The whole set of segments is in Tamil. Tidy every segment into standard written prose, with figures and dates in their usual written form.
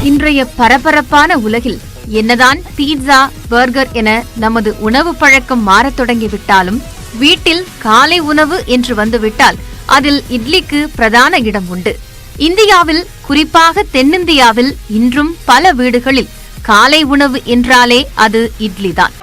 இன்றைய பரபரப்பான உலகில் என்னதான் பீட்சா, பர்கர் என நமது உணவு பழக்கம் மாறத் தொடங்கிவிட்டாலும் வீட்டில் காலை உணவு என்று வந்துவிட்டால் அதில் இட்லிக்கு பிரதான இடம் உண்டு. இந்தியாவில், குறிப்பாக தென்னிந்தியாவில் இன்றும் பல வீடுகளில் காலை உணவு என்றாலே அது இட்லிதான்.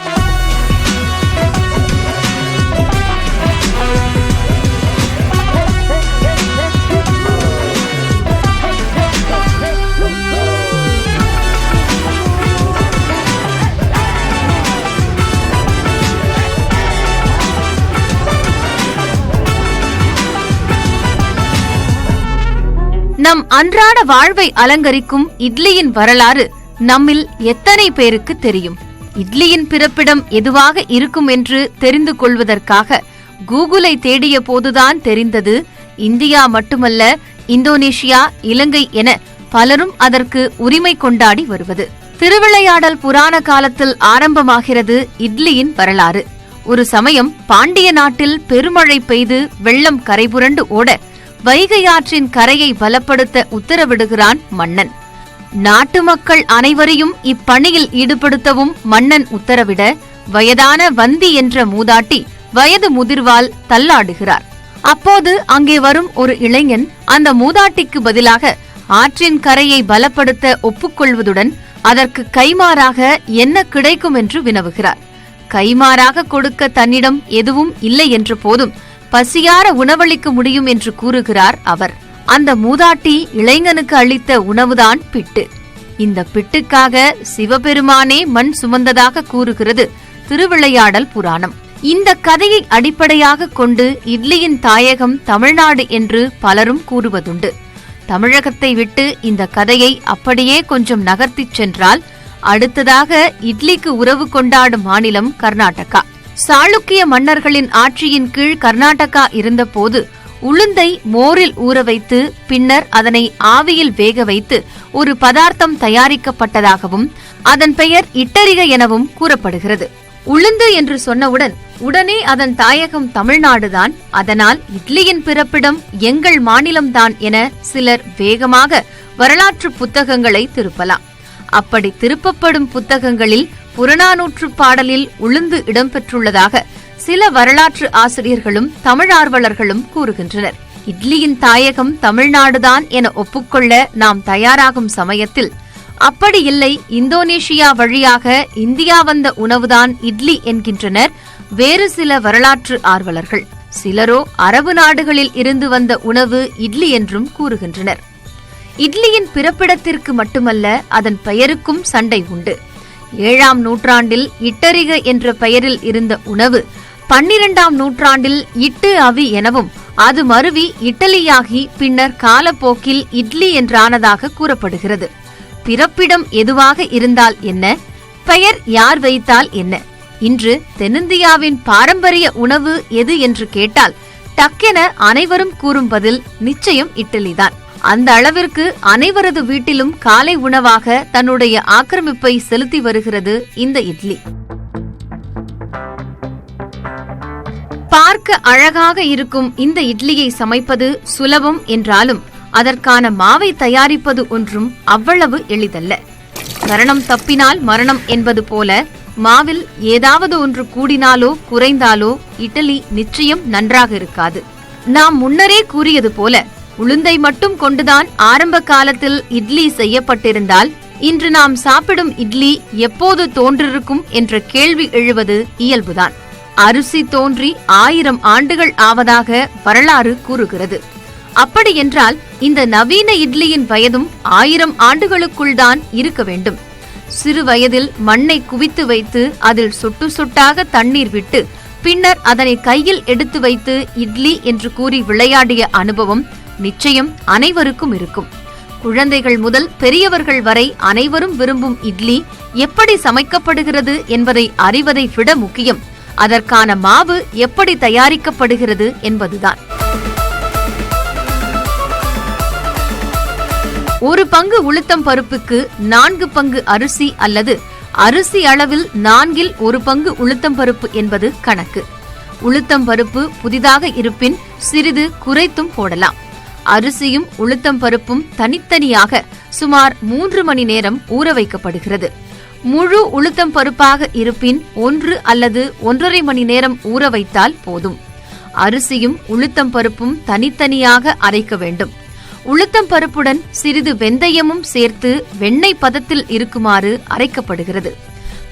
நம் அன்றாட வாழ்வை அலங்கரிக்கும் இட்லியின் வரலாறு நம்மில் எத்தனை பேருக்கு தெரியும்? இட்லியின் பிறப்பிடம் எதுவாக இருக்கும் என்று தெரிந்து கொள்வதற்காக கூகுளை தேடிய போதுதான் தெரிந்தது, இந்தியா மட்டுமல்ல, இந்தோனேஷியா, இலங்கை என பலரும் அதற்கு உரிமை கொண்டாடி வருவது. திருவிளையாடல் புராண காலத்தில் ஆரம்பமாகிறது இட்லியின் வரலாறு. ஒரு சமயம் பாண்டிய நாட்டில் பெருமழை பெய்து வெள்ளம் கரைபுரண்டு ஓட வைகையாற்றின் கரையை பலப்படுத்த உத்தரவிடுகிறான் மன்னன். நாட்டு மக்கள் அனைவரையும் இப்பணியில் ஈடுபடுத்தவும் மன்னன் உத்தரவிட வயதான வந்தி என்ற மூதாட்டி வயது முதிர்வால் தள்ளாடுகிறார். அப்போது அங்கே வரும் ஒரு இளைஞன் அந்த மூதாட்டிக்கு பதிலாக ஆற்றின் கரையை பலப்படுத்த ஒப்புக்கொள்வதுடன் அதற்கு கைமாறாக என்ன கிடைக்கும் என்று வினவுகிறார். கைமாறாக கொடுக்க தன்னிடம் எதுவும் இல்லை என்ற போதும் பசியார உணவளிக்க முடியும் என்று கூறுகிறார் அவர். அந்த மூதாட்டி இளைஞனுக்கு அளித்த உணவுதான் பிட்டு. இந்த பிட்டுக்காக சிவபெருமானே மண் சுமந்ததாக கூறுகிறது திருவிளையாடல் புராணம். இந்த கதையை அடிப்படையாக கொண்டு இட்லியின் தாயகம் தமிழ்நாடு என்று பலரும் கூறுவதுண்டு. தமிழகத்தை விட்டு இந்த கதையை அப்படியே கொஞ்சம் நகர்த்திச் சென்றால் அடுத்ததாக இட்லிக்கு உறவு கொண்டாடும் மாநிலம் கர்நாடகா. சாளுக்கிய மன்னர்களின் ஆட்சியின் கீழ் கர்நாடகா இருந்தபோது உளுந்தை மோரில் ஊற வைத்து பின்னர் அதனை ஆவியில் வேக வைத்து ஒரு பதார்த்தம் தயாரிக்கப்பட்டதாகவும் அதன் பெயர் இட்டரிக எனவும் கூறப்படுகிறது. உளுந்து என்று சொன்னவுடன் உடனே அதன் தாயகம் தமிழ்நாடுதான், அதனால் இட்லியின் பிறப்பிடம் எங்கள் மாநிலம்தான் என சிலர் வேகமாக வரலாற்று புத்தகங்களை திருப்பலாம். அப்படி திருப்பப்படும் புத்தகங்களில் புறநானூற்று பாடலில் உளுந்து இடம்பெற்றுள்ளதாக சில வரலாற்று ஆசிரியர்களும் தமிழார்வலர்களும் கூறுகின்றனர். இட்லியின் தாயகம் தமிழ்நாடுதான் என ஒப்புக்கொள்ள நாம் தயாராகும் சமயத்தில் அப்படி இல்லை, இந்தோனேஷியா வழியாக இந்தியா வந்த உணவுதான் இட்லி என்கின்றனர் வேறு சில வரலாற்று ஆர்வலர்கள். சிலரோ அரபு நாடுகளில் இருந்து வந்த உணவு இட்லி என்றும் கூறுகின்றனர். இட்லியின் பிறப்பிடத்திற்கு மட்டுமல்ல, அதன் பெயருக்கும் சண்டை உண்டு. 7ஆம் நூற்றாண்டில் இட்டரிக என்ற பெயரில் இருந்த உணவு 12ஆம் நூற்றாண்டில் இட்டு அவி எனவும் அது மருவி இட்டலியாகி பின்னர் காலப்போக்கில் இட்லி என்றானதாக கூறப்படுகிறது. பிறப்பிடம் எதுவாக இருந்தால் என்ன, பெயர் யார் வைத்தால் என்ன? இன்று தென்னிந்தியாவின் பாரம்பரிய உணவு எது என்று கேட்டால் டக்கென அனைவரும் கூறும் பதில் நிச்சயம் இட்லிதான். அந்த அளவிற்கு அனைவரது வீட்டிலும் காலை உணவாக தன்னுடைய ஆக்கிரமிப்பை செலுத்தி வருகிறது இந்த இட்லி. பார்க்க அழகாக இருக்கும் இந்த இட்லியை சமைப்பது சுலபம் என்றாலும் அதற்கான மாவை தயாரிப்பது ஒன்றும் அவ்வளவு எளிதல்ல. கரணம் தப்பினால் மரணம் என்பது போல மாவில் ஏதாவது ஒன்று கூடினாலோ குறைந்தாலோ இட்லி நிச்சயம் நன்றாக இருக்காது. நாம் முன்னரே கூறியது போல உளுந்தை மட்டும் கொண்டுதான் ஆரம்ப காலத்தில் இட்லி செய்யப்பட்டிருந்தால் இன்று நாம் சாப்பிடும் இட்லி எப்போது தோன்றிருக்கும் என்ற கேள்வி எழுவது இயல்புதான். அரிசி தோன்றி 1000 ஆண்டுகள் ஆவதாக வரலாறு கூறுகிறது. அப்படியென்றால் இந்த நவீன இட்லியின் வயதும் 1000 ஆண்டுகளுக்குள் தான் இருக்க வேண்டும். சிறு வயதில் மண்ணை குவித்து வைத்து அதில் சொட்டு சொட்டாக தண்ணீர் விட்டு பின்னர் அதனை கையில் எடுத்து வைத்து இட்லி என்று கூறி விளையாடிய அனுபவம் நிச்சயம் அனைவருக்கும் இருக்கும். குழந்தைகள் முதல் பெரியவர்கள் வரை அனைவரும் விரும்பும் இட்லி எப்படி சமைக்கப்படுகிறது என்பதை அறிவதை விட முக்கியம் அதற்கான மாவு எப்படி தயாரிக்கப்படுகிறது என்பதுதான். ஒரு பங்கு உளுத்தம் பருப்புக்கு 4 பங்கு அரிசி அல்லது அரிசி அளவில் 4 1 பங்கு உளுத்தம் பருப்பு என்பது கணக்கு. உளுத்தம் பருப்பு புதிதாக இருப்பின் சிறிது குறைத்தும் போடலாம். அரிசியும் உளுத்தம் பருப்பும் தனித்தனியாக சுமார் 3 மணி நேரம் ஊற வைக்கப்படுகிறது. முழு உளுத்தம் பருப்பாக இருப்பின் 1 அல்லது 1.5 மணி நேரம் ஊற வைத்தால் போதும். அரிசியும் உளுத்தம் பருப்பும் தனித்தனியாக அரைக்க வேண்டும். உளுத்தம் பருப்புடன் சிறிது வெந்தயமும் சேர்த்து வெண்ணெய் பதத்தில் இருக்குமாறு அரைக்கப்படுகிறது.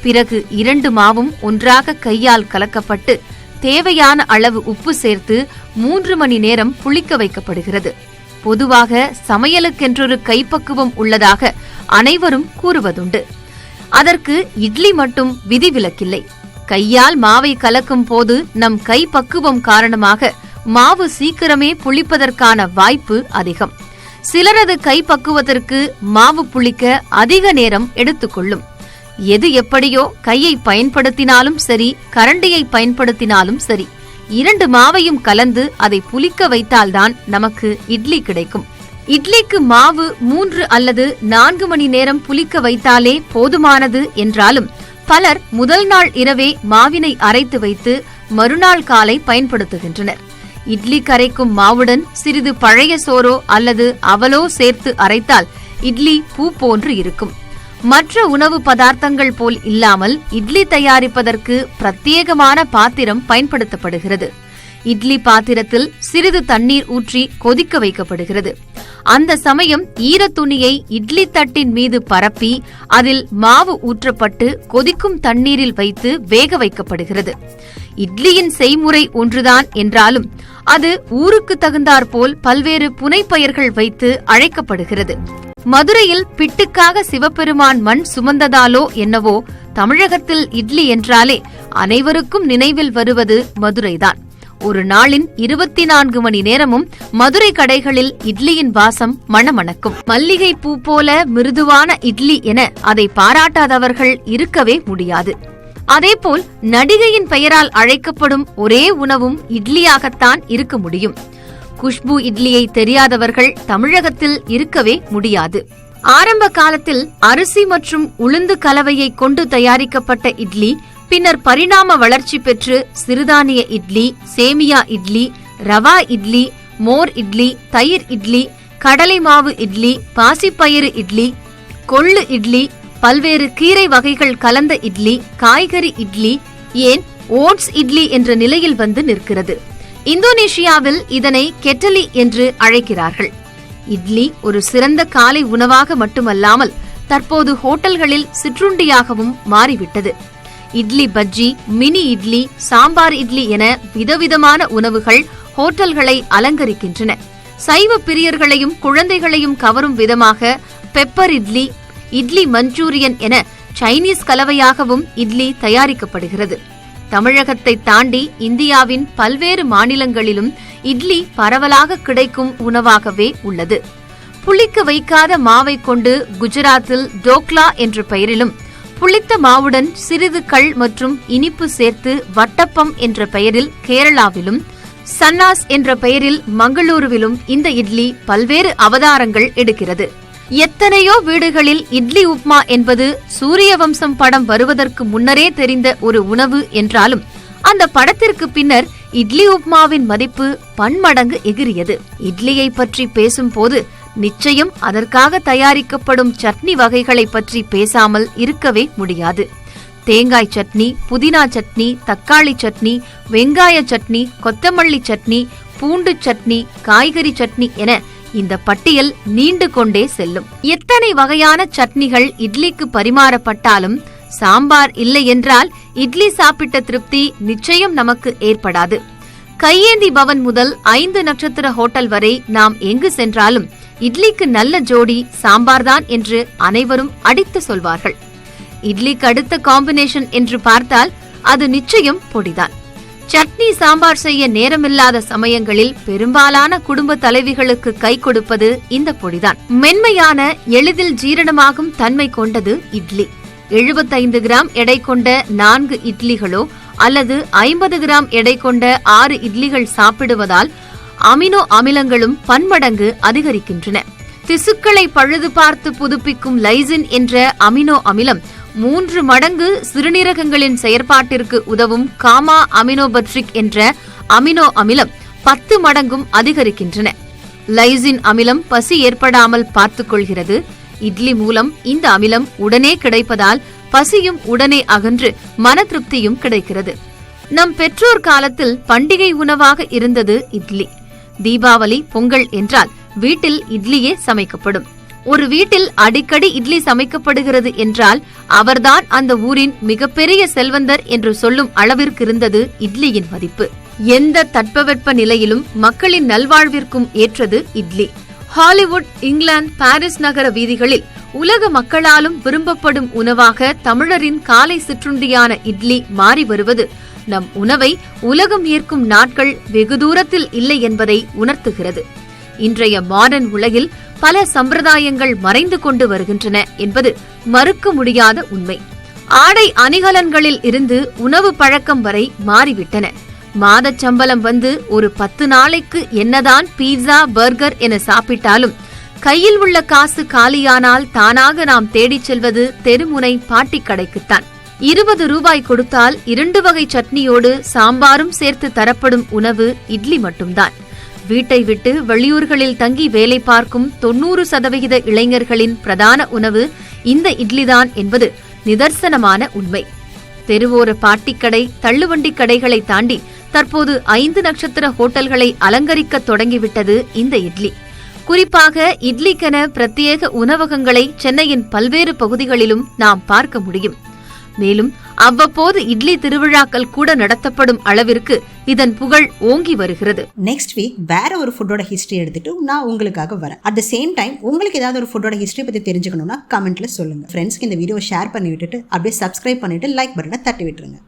பிறகு 2 மாவும் ஒன்றாக கையால் கலக்கப்பட்டு தேவையான அளவு உப்பு சேர்த்து 3 மணி நேரம் புளிக்க வைக்கப்படுகிறது. பொதுவாக சமையலுக்கென்றொரு கைப்பக்குவம் உள்ளதாக அனைவரும் கூறுவதுண்டு. அதற்கு இட்லி மட்டும் விதிவிலக்கில்லை. கையால் மாவை கலக்கும் போது நம் கைப்பக்குவம் காரணமாக மாவு சீக்கிரமே புளிப்பதற்கான வாய்ப்பு அதிகம். சிலரது கைப்பக்குவத்திற்கு மாவு புளிக்க அதிக நேரம் எடுத்துக்கொள்ளும். எது எப்படியோ கையை பயன்படுத்தினாலும் சரி, கரண்டியை பயன்படுத்தினாலும் சரி, 2 மாவையும் கலந்து அதை புளிக்க வைத்தால்தான் நமக்கு இட்லி கிடைக்கும். இட்லிக்கு மாவு 3 அல்லது 4 மணி நேரம் புளிக்க வைத்தாலே போதுமானது என்றாலும் பலர் முதல் நாள் இரவே மாவினை அரைத்து வைத்து மறுநாள் காலை பயன்படுத்துகின்றனர். இட்லி கரைக்கும் மாவுடன் சிறிது பழைய சோறோ அல்லது அவலோ சேர்த்து அரைத்தால் இட்லி பூ போன்று இருக்கும். மற்ற உணவு பதார்த்தங்கள் போல் இல்லாமல் இட்லி தயாரிப்பதற்கு பிரத்யேகமான பாத்திரம் பயன்படுத்தப்படுகிறது. இட்லி பாத்திரத்தில் சிறிது தண்ணீர் ஊற்றி கொதிக்க வைக்கப்படுகிறது. அந்த சமயம் ஈரத்துணியை இட்லி தட்டின் மீது பரப்பி அதில் மாவு ஊற்றப்பட்டு கொதிக்கும் தண்ணீரில் வைத்து வேக வைக்கப்படுகிறது. இட்லியின் செய்முறை ஒன்றுதான் என்றாலும் அது ஊருக்கு தகுந்தாற்போல் பல்வேறு புனைப்பெயர்கள் வைத்து அழைக்கப்படுகிறது. மதுரையில் பிட்டுக்காக சிவபெருமான் மண் சுமந்ததாலோ என்னவோ தமிழகத்தில் இட்லி என்றாலே அனைவருக்கும் நினைவில் வருவது மதுரைதான். ஒரு நாளின் 24 மணி நேரமும் மதுரை கடைகளில் இட்லியின் வாசம் மணமணக்கும். மல்லிகை பூ போல மிருதுவான இட்லி என அதை பாராட்டாதவர்கள் இருக்கவே முடியாது. அதேபோல் நடிகையின் பெயரால் அழைக்கப்படும் ஒரே உணவும் இட்லியாகத்தான் இருக்க முடியும். குஷ்பு இட்லியை தெரியாதவர்கள் தமிழகத்தில் இருக்கவே முடியாது. ஆரம்ப காலத்தில் அரிசி மற்றும் உளுந்து கலவையை கொண்டு தயாரிக்கப்பட்ட இட்லி பின்னர் பரிணாம வளர்ச்சி பெற்று சிறுதானிய இட்லி, சேமியா இட்லி, ரவா இட்லி, மோர் இட்லி, தயிர் இட்லி, கடலை மாவு இட்லி, பாசிப்பயிறு இட்லி, கொள்ளு இட்லி, பல்வேறு கீரை வகைகள் கலந்த இட்லி, காய்கறி இட்லி, ஏன் ஓட்ஸ் இட்லி என்ற நிலையில் வந்து நிற்கிறது. இந்தோனேஷியாவில் இதனை கெட்டலி என்று அழைக்கிறார்கள். இட்லி ஒரு சிறந்த காலை உணவாக மட்டுமல்லாமல் தற்போது ஹோட்டல்களில் சிற்றுண்டியாகவும் மாறிவிட்டது. இட்லி பஜ்ஜி, மினி இட்லி, சாம்பார் இட்லி என விதவிதமான உணவுகள் ஹோட்டல்களை அலங்கரிக்கின்றன. சைவ பிரியர்களையும் குழந்தைகளையும் கவரும் விதமாக பெப்பர் இட்லி, இட்லி மஞ்சூரியன் என சைனீஸ் கலவையாகவும் இட்லி தயாரிக்கப்படுகிறது. தமிழகத்தை தாண்டி இந்தியாவின் பல்வேறு மாநிலங்களிலும் இட்லி பரவலாக கிடைக்கும் உணவாகவே உள்ளது. புளிக்க வைக்காத மாவை கொண்டு குஜராத்தில் டோக்லா என்ற பெயரிலும், புளித்த மாவுடன் சிறிது கள் மற்றும் இனிப்பு சேர்த்து வட்டப்பம் என்ற பெயரில் கேரளாவிலும், சன்னாஸ் என்ற பெயரில் மங்களூருவிலும் இந்த இட்லி பல்வேறு அவதாரங்கள் எடுக்கிறது. எத்தனையோ வீடுகளில் இட்லி உப்மா என்பது சூரிய வம்சம் படம் வருவதற்கு முன்னரே தெரிந்த ஒரு உணவு என்றாலும் அந்த படத்திற்கு பின்னர் இட்லி உப்மாவின் மதிப்பு பன்மடங்கு எகிரியது. இட்லியை பற்றி பேசும்போது நிச்சயம் அதற்காக தயாரிக்கப்படும் சட்னி வகைகளை பற்றி பேசாமல் இருக்கவே முடியாது. தேங்காய் சட்னி, புதினா சட்னி, தக்காளி சட்னி, வெங்காய சட்னி, கொத்தமல்லி சட்னி, பூண்டு சட்னி, காய்கறி சட்னி என இந்த பட்டியல் நீண்டு கொண்டே செல்லும். எத்தனை வகையான சட்னிகள் இட்லிக்கு பரிமாறப்பட்டாலும் சாம்பார் இல்லை என்றால் இட்லி சாப்பிட்ட திருப்தி நிச்சயம் நமக்கு ஏற்படாது. கையேந்தி பவன் முதல் 5 நட்சத்திர ஹோட்டல் வரை நாம் எங்கு சென்றாலும் இட்லிக்கு நல்ல ஜோடி சாம்பார்தான் என்று அனைவரும் அடித்து சொல்வார்கள். இட்லிக்கு அடுத்த காம்பினேஷன் என்று பார்த்தால் அது நிச்சயம் பொடிதான். சட்னி சாம்பார் செய்ய நேரமில்லாத சமயங்களில் பெரும்பாலான குடும்ப தலைவிகளுக்கு கை கொடுப்பது இந்த பொடிதான். மென்மையான, எளிதில் ஜீரணமாகும் தன்மை கொண்டது இட்லி. 75 கிராம் எடை கொண்ட 4 இட்லிகளோ அல்லது 50 கிராம் எடை கொண்ட 6 இட்லிகள் சாப்பிடுவதால் அமினோ அமிலங்களும் பன்மடங்கு அதிகரிக்கின்றன. திசுக்களை பழுது பார்த்து புதுப்பிக்கும் லைசின் என்ற அமினோ அமிலம் 3 மடங்கு சிறுநீரகங்களின் செயற்பாட்டிற்கு உதவும் காமா அமினோபட்ரிக் என்ற அமினோ அமிலம் 10 மடங்கும் அதிகரிக்கின்றன. லைசின் அமிலம் பசி ஏற்படாமல் பார்த்துக் கொள்கிறது. இட்லி மூலம் இந்த அமிலம் உடனே கிடைப்பதால் பசியும் உடனே அகன்று மன திருப்தியும் கிடைக்கிறது. நம் பெற்றோர் காலத்தில் பண்டிகை உணவாக இருந்தது இட்லி. தீபாவளி, பொங்கல் என்றால் வீட்டில் இட்லியே சமைக்கப்படும். ஒரு வீட்டில் அடிக்கடி இட்லி சமைக்கப்படுகிறது என்றால் அவர்தான் அந்த ஊரின் மிகப்பெரிய செல்வந்தர் என்று சொல்லும் அளவிற்கு இருந்தது இட்லியின் மதிப்பு. எந்த தட்பவெப்ப நிலையிலும் மக்களின் நல்வாழ்விற்கும் ஏற்றது இட்லி. ஹாலிவுட், இங்கிலாந்து, பாரிஸ் நகர வீதிகளில் உலக மக்களாலும் விரும்பப்படும் உணவாக தமிழரின் காலை சிற்றுண்டியான இட்லி மாறி வருவது நம் உணவை உலகம் ஏற்கும் நாட்கள் வெகு தூரத்தில் இல்லை என்பதை உணர்த்துகிறது. இன்றைய மாடர்ன் உலகில் பல சம்பிரதாயங்கள் மறைந்து கொண்டு வருகின்றன என்பது மறுக்க முடியாத உண்மை. ஆடை அணிகலன்களில் இருந்து உணவு பழக்கம் வரை மாறிவிட்டன. மாதச் சம்பளம் வந்து ஒரு 10 நாளைக்கு என்னதான் பீட்சா, பர்கர் என சாப்பிட்டாலும் கையில் உள்ள காசு காலியானால் தானாக நாம் தேடிச் செல்வது தெருமுனை பாட்டி கடைக்குத்தான். 20 ரூபாய் கொடுத்தால் 2 வகை சட்னியோடு சாம்பாரும் சேர்த்து தரப்படும் உணவு இட்லி மட்டும்தான். வீட்டை விட்டு வெளியூர்களில் தங்கி வேலை பார்க்கும் 90% இளைஞர்களின் பிரதான உணவு இந்த இட்லிதான் என்பது நிதர்சனமான உண்மை. தெருவோர பாட்டிக்கடை, தள்ளுவண்டி கடைகளை தாண்டி தற்போது 5 நட்சத்திர ஹோட்டல்களை அலங்கரிக்க தொடங்கிவிட்டது இந்த இட்லி. குறிப்பாக இட்லிக்கென பிரத்யேக உணவகங்களை சென்னையின் பல்வேறு பகுதிகளிலும் நாம் பார்க்க முடியும். மேலும் அவ்வப்போது இட்லி திருவிழாக்கள் கூட நடத்தப்படும் அளவிற்கு இதன் புகழ் ஓங்கி வருகிறது. நெக்ஸ்ட் வீக் வேற ஒரு ஃபுட்டோட ஹிஸ்டரி எடுத்துட்டு நான் உங்களுக்காக வரேன். அட் த சேம் டைம் உங்களுக்கு ஏதாவது ஒரு ஃபுட்டோட ஹிஸ்டரி பத்தி தெரிஞ்சுக்கணும்னா கமெண்ட்ல சொல்லுங்க. ஃப்ரெண்ட்ஸ்க்கு இந்த வீடியோ ஷேர் பண்ணி விட்டுட்டு அப்படியே சப்ஸ்கிரைப் பண்ணிட்டு லைக் பட்டனை தட்டி விட்டுருங்க.